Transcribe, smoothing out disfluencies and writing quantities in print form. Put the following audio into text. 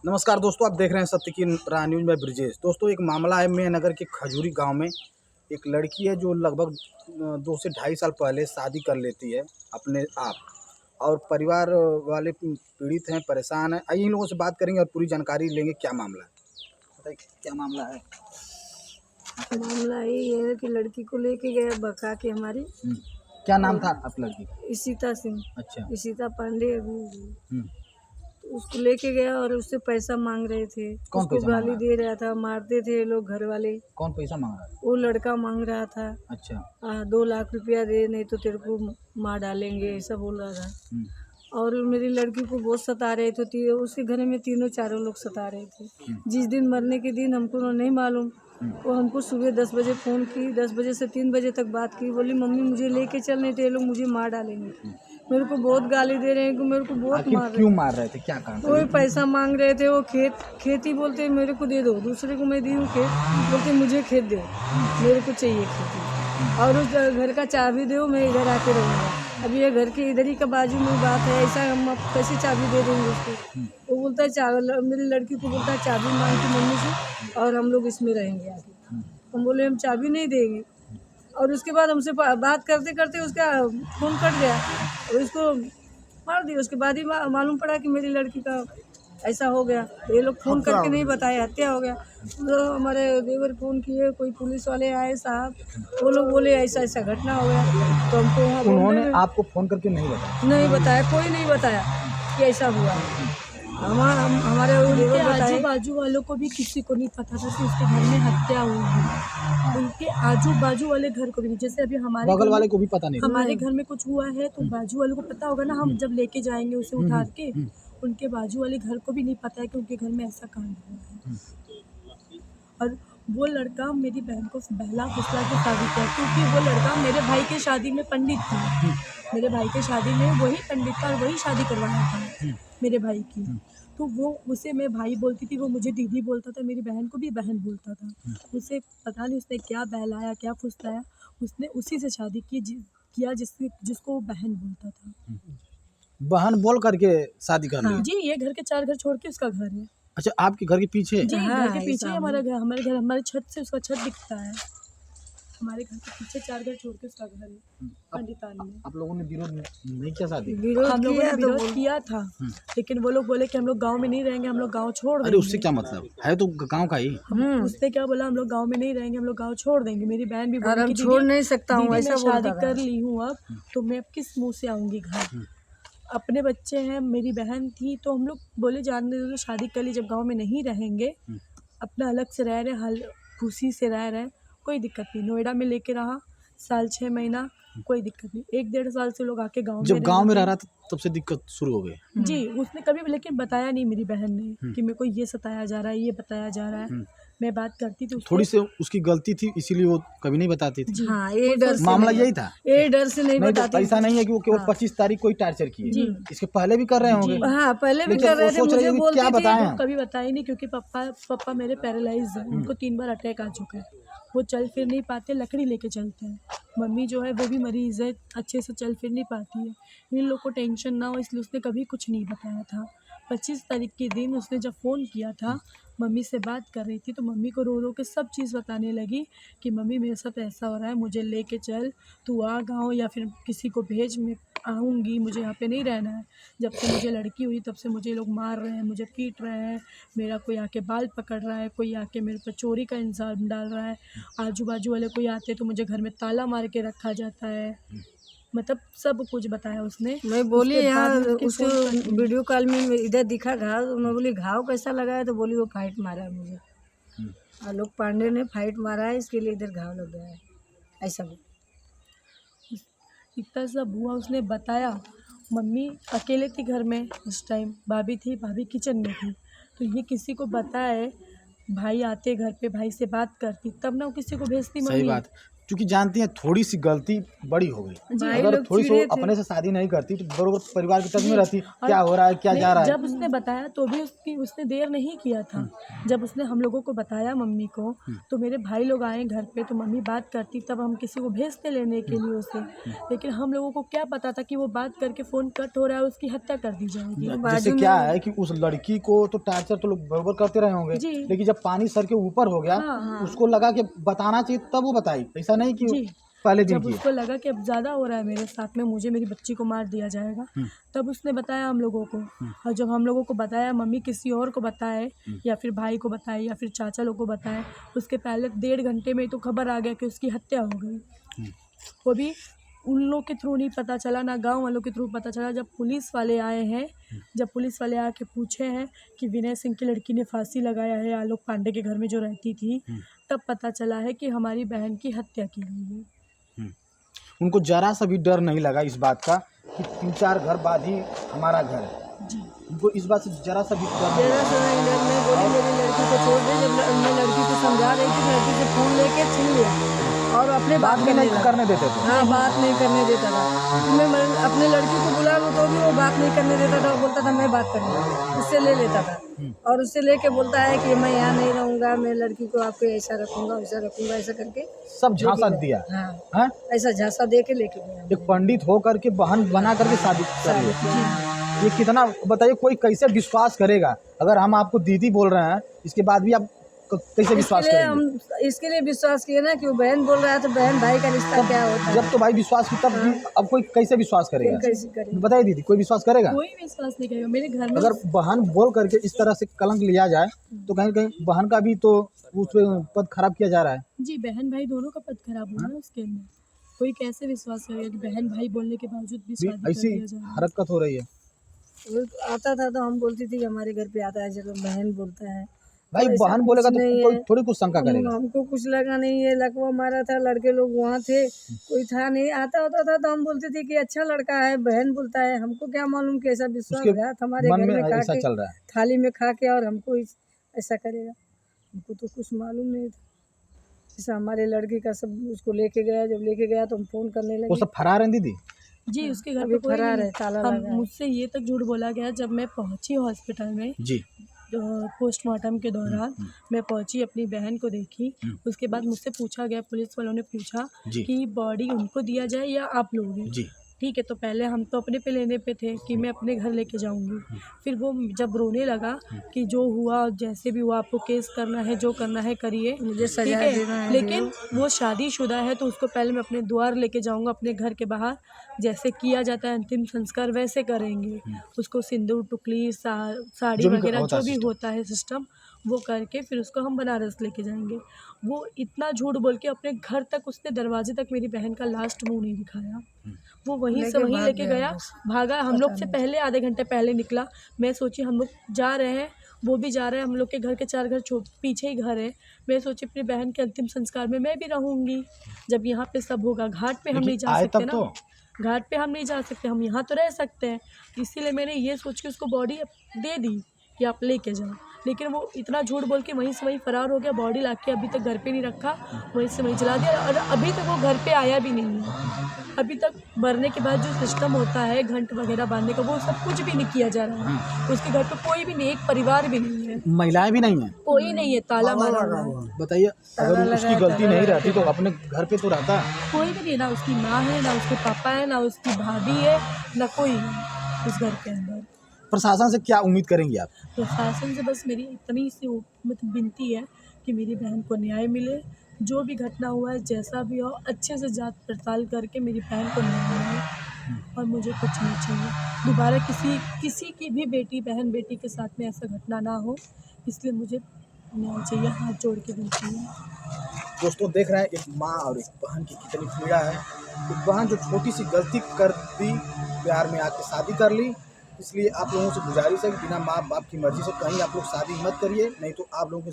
नमस्कार दोस्तों, आप देख रहे हैं सत्य की राह न्यूज में ब्रिजेश। दोस्तों, एक मामला है मैं नगर के खजूरी गांव में। एक लड़की है जो लगभग 2 से ढाई साल पहले शादी कर लेती है अपने आप, और परिवार वाले पीड़ित हैं, परेशान हैं। आइए इन लोगों से बात करेंगे और पूरी जानकारी लेंगे क्या मामला है। बताइए क्या मामला है। मामला यही है कि लड़की को लेके गए बका के हमारी। क्या नाम था आप लड़की का? इशिता सिंह। अच्छा। इशिता पांडे। हम्म, तो उसको लेके गया और उससे पैसा मांग रहे थे। कौन उसको पैसा मांग गाली रहा दे रहा था, मारते थे लोग घर वाले। कौन पैसा मांग रहा है? वो लड़का मांग रहा था। अच्छा। 2 लाख रुपया दे, नहीं तो तेरे को मार डालेंगे, ऐसा बोल रहा था। हम्म, और मेरी लड़की को बहुत सता रहे थे। उसके घर में तीनों चारों लोग सता रहे थे। जिस दिन मरने के दिन हमको नहीं मालूम, वो हमको सुबह 10 बजे फ़ोन की। 10 बजे से 3 बजे तक बात की। बोली मम्मी मुझे लेके चल, नहीं तो ये लोग मुझे मार डालेंगे। मेरे को बहुत गाली दे रहे हैं कि मेरे को बहुत आखिर मार रहे क्यों हैं। मार रहे थे, क्या कारण था? वो पैसा मांग रहे थे। वो खेती बोलते मेरे को दे दो, दूसरे को मैं दी हूँ खेत, बोलते मुझे खेत दो, मेरे को चाहिए खेती। और उस घर का चाबी दो, मैं इधर आके रहूँगा। अभी ये घर के इधर ही का बाजू में बात है, ऐसा हम अब कैसे चाबी दे देंगे उसको। वो बोलता है मेरी लड़की को बोलता है चाबी मांग की मम्मी से, और हम लोग इसमें रहेंगे आगे। हम बोले हम चाबी नहीं देंगे। और उसके बाद हमसे बात करते करते उसका फ़ोन कट गया और उसको मार दिया। उसके बाद ही मालूम पड़ा कि मेरी लड़की का ऐसा हो गया। ये लोग फ़ोन करके नहीं बताए, हत्या हो गया। तो हमारे देवर फ़ोन किए, कोई पुलिस वाले आए साहब, वो लोग बोले ऐसा ऐसा घटना हो गया। तो हमको वहाँ उन्होंने आपको फोन करके नहीं बताया? नहीं बताया, कोई नहीं बताया कि ऐसा हुआ। हमारे उनके आजू बाजू वालों को भी किसी को नहीं पता था कि उसके घर में हत्या हुई है। उनके आजू बाजू वाले घर को भी नहीं। जैसे अभी हमारे बगल वाले को भी पता नहीं? हमारे घर में कुछ हुआ है तो बाजू वालों को पता होगा ना, हम जब लेके जाएंगे उसे उठा के। उनके बाजू वाले घर को भी नहीं पता है कि उनके घर में ऐसा कांड हुआ है। और वो लड़का मेरी बहन को बहला फुसला के शादी किया, क्योंकि वो लड़का मेरे भाई के शादी में पंडित था। मेरे भाई के शादी में वही पंडित था और वही शादी करवाया था मेरे भाई की। तो वो उसे मैं भाई बोलती थी, वो मुझे दीदी बोलता था, मेरी बहन को भी बहन बोलता था। उसे पता नहीं उसने क्या बहलाया क्या फुसलाया, उसने उसी से शादी किया जिसको वो बहन बोलता था। बहन बोल करके शादी कर ली? जी, ये घर के 4 घर छोड़ के उसका घर है। अच्छा, आपके घर के पीछे? जी, हाँ, घर के पीछे ऐसा हमारा घर। हमारे छत से उसका छत दिखता है। हमारे घर के पीछे 4 घर छोड़ के उसका घर है पंडितान में। आप लोगों ने विरोध नहीं किया शादी? विरोध हम लोगों ने किया तो विरोध किया था, लेकिन वो लोग बोले कि हम लोग गांव में नहीं रहेंगे, हम लोग गांव छोड़ अरे देंगे। उससे क्या मतलब है, तो गांव का ही। उसने क्या बोला, हम लोग गांव में नहीं रहेंगे, हम लोग गांव छोड़ देंगे। मेरी बहन भी और बोली हम कि छोड़ नहीं सकता हूँ, दीदी ऐसा मैं शादी बोलता था। कर ली हूँ अब, तो मैं अब किस मुंह से आऊँगी घर। अपने बच्चे हैं, मेरी बहन थी, तो हम लोग बोले जानने दो, शादी कर ली, जब गाँव में नहीं रहेंगे, अपना अलग से रह रहे, हल खुशी से रह रहे, कोई दिक्कत नहीं। नोएडा में लेके रहा 6 महीना, कोई दिक्कत नहीं। 1-1.5 साल से लोग आके गाँव में जब गांव में रह रहे। रहा था तब से दिक्कत शुरू हो गई? जी, उसने कभी भी लेकिन बताया नहीं मेरी बहन ने कि मेरे को ये सताया जा रहा है, ये बताया जा रहा है। मैं बात करती थी उससे। थोड़ी सी उसकी गलती थी, इसीलिए वो कभी नहीं बताती थी। हाँ, ये डर से मामला नहीं- यही था? ये डर से नहीं नहीं तो बताती। ऐसा नहीं है कि वो केवल 25 तारीख को ही टार्चर किए, इसके पहले भी कर रहे होंगे। हाँ, पहले भी लेकिन कर रहे वो थे, सोच रहे मुझे हैं कि बोलती क्या थी। बताएं वो हम। कभी बताया नहीं, क्योंकि पापा मेरे पैरालाइज है, उनको 3 बार अटैक आ चुका है। वो चल फिर नहीं पाते, लकड़ी लेके चलते हैं। मम्मी जो है वो भी मरीज़ है, अच्छे से चल फिर नहीं पाती है। इन लोग को टेंशन ना हो इसलिए उसने कभी कुछ नहीं बताया था। 25 तारीख के दिन उसने जब फ़ोन किया था, मम्मी से बात कर रही थी, तो मम्मी को रो रो के सब चीज़ बताने लगी कि मम्मी मेरे साथ ऐसा हो रहा है, मुझे लेके चल, तू आ गाँव या फिर किसी को भेज, मैं आऊँगी, मुझे यहाँ पे नहीं रहना है। जब से मुझे लड़की हुई तब से मुझे लोग मार रहे हैं, मुझे पीट रहे हैं, मेरा कोई आके बाल पकड़ रहा है, कोई आके मेरे पर चोरी का इल्ज़ाम डाल रहा है। आजू बाजू वाले कोई आते तो मुझे घर में ताला मार के रखा जाता है। मतलब सब कुछ बताया उसने। मैं बोली उसके यहाँ बाद में उसके उसको फ़ोन कट गए। वीडियो कॉल में इधर दिखा घाव, तो मैं बोली घाव कैसा लगा है, तो बोली वो फाइट मारा है मुझे। आलोक पांडे ने फाइट मारा है, इसके लिए इधर घाव लग गया है, ऐसा बोली। इतना सब हुआ, उसने बताया। मम्मी अकेले थी घर में उस टाइम, भाभी थी, भाभी किचन में थी। तो ये किसी को बताए, भाई आते घर पे, भाई से बात करती, तब ना वो किसी को भेजती सही मम्मी। बात। क्योंकि जानती हैं थोड़ी सी गलती बड़ी हो गई, भाई अगर लोग थोड़ी सी चिढ़े थे। अपने से शादी नहीं करती तो बरोबर परिवार की टच में रहती, और क्या हो रहा है क्या नहीं, जा रहा है। जब उसने बताया तो भी उसने देर नहीं किया था। जब उसने हम लोगों को बताया मम्मी को, तो मेरे भाई लोग आए घर पे, तो मम्मी बात करती तब हम किसी को भेजते लेने के लिए उसे। लेकिन हम लोगों को क्या पता था कि वो बात करके फ़ोन कट हो रहा है, उसकी हत्या कर दी जाएगी। जैसे बाजू क्या में है कि उस लड़की को तो टार्चर तो लोग बरोबर करते रहे होंगे, जी। लेकिन जब पानी सर के ऊपर हो गया हाँ, उसको लगा कि बताना चाहिए तब वो बताई, ऐसा नहीं कि जी। पहले दिन जब की। उसको लगा कि अब ज़्यादा हो रहा है मेरे साथ में, मुझे मेरी बच्ची को मार दिया जाएगा, तब उसने बताया हम लोगों को। और जब हम लोगों को बताया, मम्मी किसी और को बताए या फिर भाई को बताए या फिर चाचा लोग को बताए, उसके पहले 1.5 घंटे में तो खबर आ गया कि उसकी हत्या हो गई। वो भी उन लोग के थ्रू नहीं पता चला, ना गांव वालों के थ्रू पता चला। जब पुलिस वाले आए हैं, जब पुलिस वाले आके पूछे हैं कि विनय सिंह की लड़की ने फांसी लगाया है आलोक पांडे के घर में जो रहती थी, तब पता चला है कि हमारी बहन की हत्या की गई है। उनको जरा सा भी डर नहीं लगा इस बात का कि 3-4 घर बाद ही हमारा घर है, जी। उनको इस बात से जरा सा भी डर नहीं जरा लगा। सा नहीं डर। मैं बोली मेरी लड़की को छोड़ दे। जब मैं लड़की को समझा रही थी, लड़की से फोन लेके छीन लिया और अपने बात बात भी करने नहीं लगा। करने देते थे। हाँ, बात नहीं करने देता था। मैं अपने लड़की को बुला लूँ तो भी वो बात नहीं करने देता था। वो बोलता था मैं बात करूँगा, उससे ले लेता था और उससे लेके बोलता है कि मैं यहाँ नहीं रहूँगा, मैं लड़की को आपके ऐसा रखूँगा वैसा रखूँगा, ऐसा करके सब झांसा दिया हाँ है। ऐसा झांसा दे के लेके गया। एक पंडित हो करके बहन बना करके शादी कर ली। ये कितना बताइए, कोई कैसे विश्वास करेगा? अगर हम आपको दीदी बोल रहे हैं इसके बाद भी आप कैसे विश्वास इसके लिए करेंगे? हम इसके लिए विश्वास किए ना कि वो बहन बोल रहा है, तो बहन भाई का रिश्ता क्या होता है, जब तो भाई विश्वास की तब भी अब कोई कैसे विश्वास फिर करेगा? कैसे करें। बताइए दीदी, कोई विश्वास करेगा? कोई विश्वास नहीं करेगा। मेरे घर में अगर बहन बोल करके इस तरह से कलंक लिया जाए तो कहीं कहीं बहन का भी तो उस पे पद खराब किया जा रहा है। जी, बहन भाई दोनों का पद खराब हुआ ना उसके अंदर। कोई कैसे विश्वास करेगा कि बहन भाई बोलने के बावजूद भी शादी कर ऐसी दिया जा रहा है। हरकत हो रही है। वो आता था तो हम बोलती थी कि हमारे घर पे आता है, चलो बहन बोलता है। भाई तो ऐसा बहन बोलेगा कुछ तो नहीं कोई है। थोड़ी कुछ शंका करेगा। हमको कुछ लगा नहीं है, लकवा मारा था, लड़के लोग वहाँ थे, कोई था नहीं। आता होता था तो हम बोलते थे कि अच्छा लड़का है, बहन बोलता है। हमको क्या मालूम कि ऐसा विश्वास उसके घात हमारे मन घर में में खा ऐसा के, चल रहा है। थाली में खा के, और हमको ऐसा करेगा। हमको तो कुछ मालूम नहीं था। जैसा हमारे लड़के का सब उसको लेके गया, जब लेके गया तो हम फोन करने वो लगे। सब फरार हैं दीदी। जी, उसके घर अभी पे कोई फरार नहीं है, ताला हम लगा है। मुझसे ये तक झूठ बोला गया जब मैं पहुंची हॉस्पिटल में जी पोस्टमार्टम के दौरान। मैं पहुंची, अपनी बहन को देखी। उसके बाद मुझसे पूछा गया, पुलिस वालों ने पूछा जी कि बॉडी उनको दिया जाए या आप लोगे। जी ठीक है, तो पहले हम तो अपने पे लेने पे थे कि मैं अपने घर लेके जाऊंगी। फिर वो जब रोने लगा कि जो हुआ जैसे भी हुआ, आपको केस करना है, जो करना है करिए, मुझे ठीक सजा है, देना है। लेकिन वो शादीशुदा है तो उसको पहले मैं अपने द्वार लेके जाऊंगा, अपने घर के बाहर जैसे किया जाता है अंतिम संस्कार वैसे करेंगे। उसको सिंदूर टुकली साड़ी जो भी वगैरह होता है जो भी सिस्टम। होता है सिस्टम, वो करके फिर उसको हम बनारस लेके जाएंगे। वो इतना झूठ बोल के अपने घर तक, उसने दरवाजे तक मेरी बहन का लास्ट मुंह नहीं दिखाया। वो वहीं से लेके वहीं भाग लेके गया गया, बस। भागा। हम लोग से पहले, आधे घंटे पहले निकला। मैं सोची हम लोग जा रहे हैं, वो भी जा रहे हैं, हम लोग के घर के 4 घर पीछे ही घर है। मैं सोची अपनी बहन के अंतिम संस्कार में मैं भी रहूंगी। जब यहाँ पे सब होगा, घाट पे हम नहीं जा आए सकते तब ना, तो घाट पे हम नहीं जा सकते, हम यहाँ तो रह सकते हैं। इसीलिए मैंने ये सोच के उसको बॉडी दे दी कि आप लेके जाओ। लेकिन वो इतना झूठ बोल के वहीं से वहीं फरार हो गया। बॉडी लाके अभी तक घर पे नहीं रखा, वहीं से वहीं जला दिया और अभी तक वो घर पे आया भी नहीं है। अभी तक मरने के बाद जो सिस्टम होता है घंट वगैरह बांधने का, वो सब कुछ भी नहीं किया जा रहा है। उसके घर पे कोई भी नहीं, एक परिवार भी नहीं है, महिलाएं भी नहीं है। कोई नहीं है, ताला मारा हुआ है। बताइए, अगर उसकी गलती नहीं रहती तो अपने घर पे तो रहता। कोई भी नहीं, ना उसकी माँ है, ना उसके पापा है, ना उसकी भाभी है, ना कोई है उस घर के अंदर। प्रशासन से क्या उम्मीद करेंगे आप? प्रशासन से बस मेरी इतनी सी मतलब विनती है कि मेरी बहन को न्याय मिले। जो भी घटना हुआ है, जैसा भी हो, अच्छे से जांच पड़ताल करके मेरी बहन को न्याय मिले। और मुझे कुछ नहीं चाहिए दोबारा, किसी की भी बेटी, बहन बेटी के साथ में ऐसा घटना ना हो, इसलिए मुझे न्याय चाहिए। हाथ जोड़ के विनती है। दोस्तों देख रहे हैं एक माँ और एक बहन की कितनी पीड़ा है। एक बहन जो छोटी सी गलती कर दी, प्यार में आके शादी कर ली। इसलिए आप लोगों से गुजारिश है कि बिना माँ बाप की मर्जी से कहीं आप लोग शादी मत करिए, नहीं तो आप लोगों के